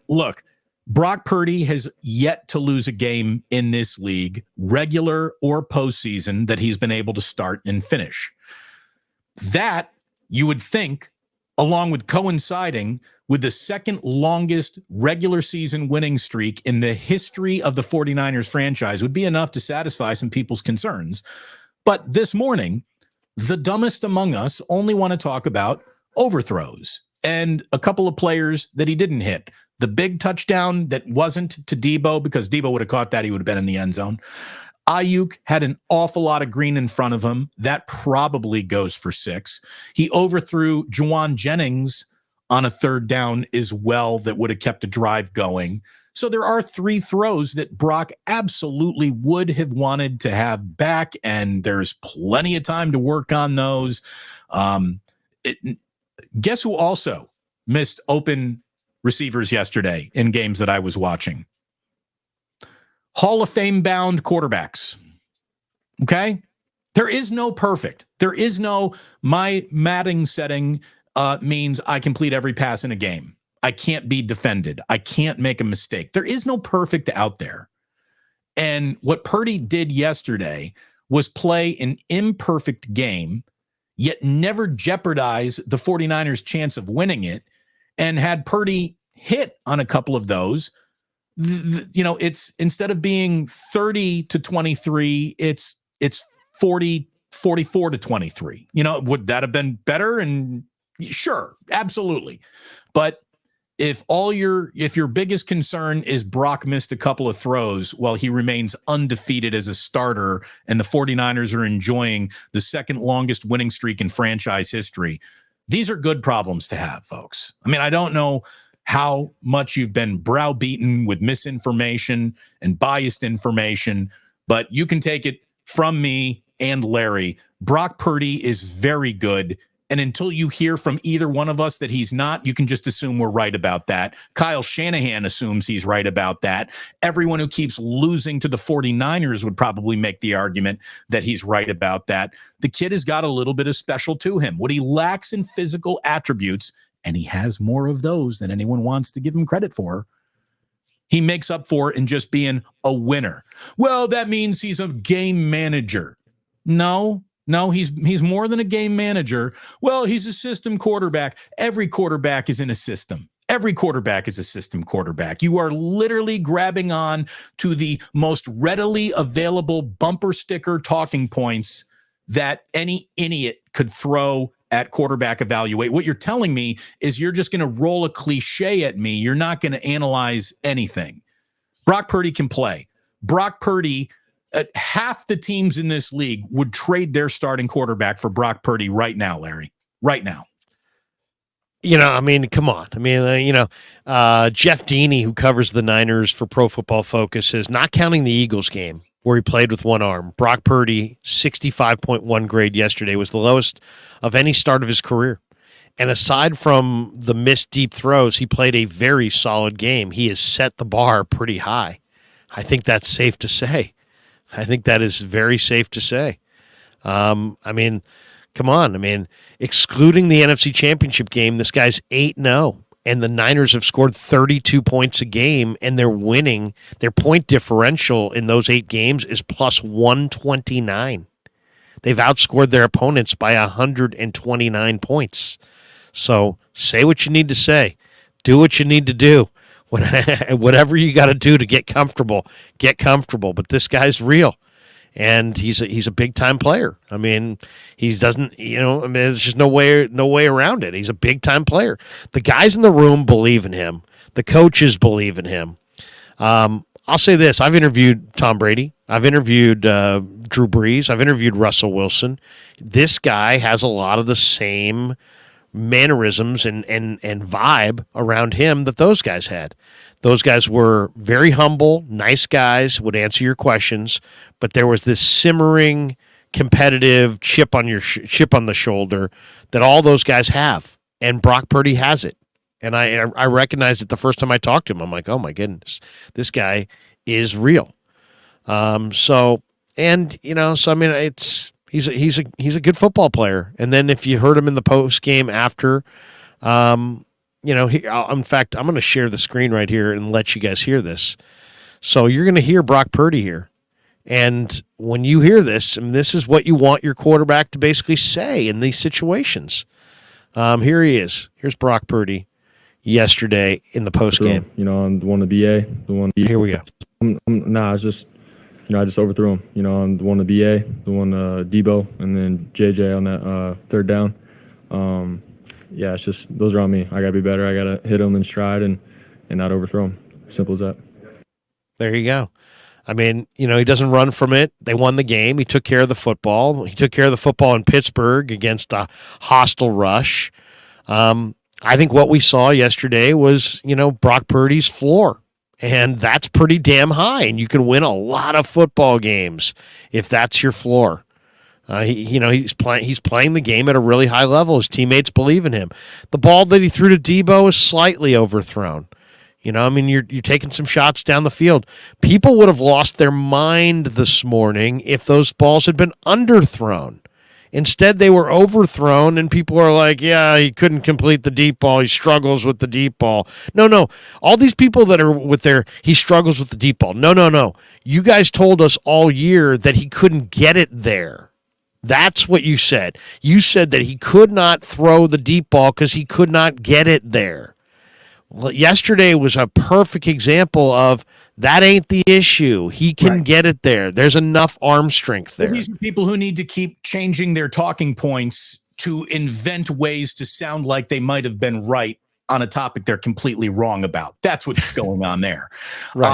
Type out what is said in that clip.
Look, Brock Purdy has yet to lose a game in this league, regular or postseason, that he's been able to start and finish. That, you would think, along with coinciding with the second longest regular season winning streak in the history of the 49ers franchise, would be enough to satisfy some people's concerns. But this morning, the dumbest among us only want to talk about overthrows and a couple of players that he didn't hit. The big touchdown that wasn't to Debo, because Debo would have caught that, he would have been in the end zone. Ayuk had an awful lot of green in front of him. That probably goes for 6. He overthrew Juwan Jennings on a third down as well that would have kept a drive going. So there are 3 throws that Brock absolutely would have wanted to have back, and there's plenty of time to work on those. Guess who also missed open receivers yesterday in games that I was watching? Hall of Fame bound quarterbacks. Okay? There is no perfect. There is no, my matting setting means I complete every pass in a game. I can't be defended. I can't make a mistake. There is no perfect out there. And what Purdy did yesterday was play an imperfect game, yet never jeopardize the 49ers' chance of winning it. And had Purdy hit on a couple of those, it's instead of being 30-23, it's 44-23. Would that have been better? And sure, absolutely. But if your biggest concern is Brock missed a couple of throws while he remains undefeated as a starter and the 49ers are enjoying the second longest winning streak in franchise history, these are good problems to have, folks. I mean, I don't know how much you've been browbeaten with misinformation and biased information, but you can take it from me and Larry. Brock Purdy is very good. And until you hear from either one of us that he's not, you can just assume we're right about that. Kyle Shanahan assumes he's right about that. Everyone who keeps losing to the 49ers would probably make the argument that he's right about that. The kid has got a little bit of special to him. What he lacks in physical attributes, and he has more of those than anyone wants to give him credit for, he makes up for in just being a winner. Well, that means he's a game manager. No, he's more than a game manager. Well, he's a system quarterback. Every quarterback is in a system. Every quarterback is a system quarterback. You are literally grabbing on to the most readily available bumper sticker talking points that any idiot could throw at quarterback evaluate. What you're telling me is you're just going to roll a cliche at me. You're not going to analyze anything. Brock Purdy can play. Brock Purdy, half the teams in this league would trade their starting quarterback for Brock Purdy right now, Larry. Right now. I mean, come on. I mean, Jeff Deeney, who covers the Niners for Pro Football Focus, says, not counting the Eagles game where he played with one arm, Brock Purdy, 65.1 grade yesterday, was the lowest of any start of his career. And aside from the missed deep throws, he played a very solid game. He has set the bar pretty high. I think that's safe to say. I think that is very safe to say. I mean, come on. I mean, excluding the NFC Championship game, this guy's 8-0, and the Niners have scored 32 points a game, and they're winning. Their point differential in those 8 games is plus 129. They've outscored their opponents by 129 points. So say what you need to say. Do what you need to do. Whatever you got to do to get comfortable, get comfortable. But this guy's real, and he's a big time player. I mean, he doesn't, there's just no way around it. He's a big time player. The guys in the room believe in him. The coaches believe in him. I'll say this: I've interviewed Tom Brady. I've interviewed Drew Brees. I've interviewed Russell Wilson. This guy has a lot of the same mannerisms and vibe around him that those guys had. Those guys were very humble, nice guys, would answer your questions, but there was this simmering, competitive chip on the shoulder that all those guys have, and Brock Purdy has it. And I recognized it the first time I talked to him. I'm like, oh my goodness, this guy is real. I mean, he's a good football player. And then if you heard him in the post game after, in fact, I'm going to share the screen right here and let you guys hear this. So you're going to hear Brock Purdy here. And when you hear this, and this is what you want your quarterback to basically say in these situations. Here he is. Here's Brock Purdy yesterday in the post game. I'm the one to BA, the one. Here we go. I just overthrew him. I'm the one to BA, the one Debo, and then JJ on that third down. It's just those are on me. I gotta be better. I gotta hit him in stride and not overthrow him. Simple as that. There you go. I mean, he doesn't run from it. They won the game. He took care of the football. He took care of the football in Pittsburgh against a hostile rush. I think what we saw yesterday was, Brock Purdy's floor. And that's pretty damn high. And you can win a lot of football games if that's your floor. He's playing the game at a really high level. His teammates believe in him. The ball that he threw to Debo is slightly overthrown. You're taking some shots down the field. People would have lost their mind this morning if those balls had been underthrown. Instead, they were overthrown, and people are like, yeah, he couldn't complete the deep ball. He struggles with the deep ball. No. All these people that are he struggles with the deep ball. No. You guys told us all year that he couldn't get it there. That's what you said. You said that he could not throw the deep ball because he could not get it there. Well, yesterday was a perfect example of that ain't the issue. He can get it there. There's enough arm strength there. These are people who need to keep changing their talking points to invent ways to sound like they might have been right on a topic they're completely wrong about. That's what's going on there. Right.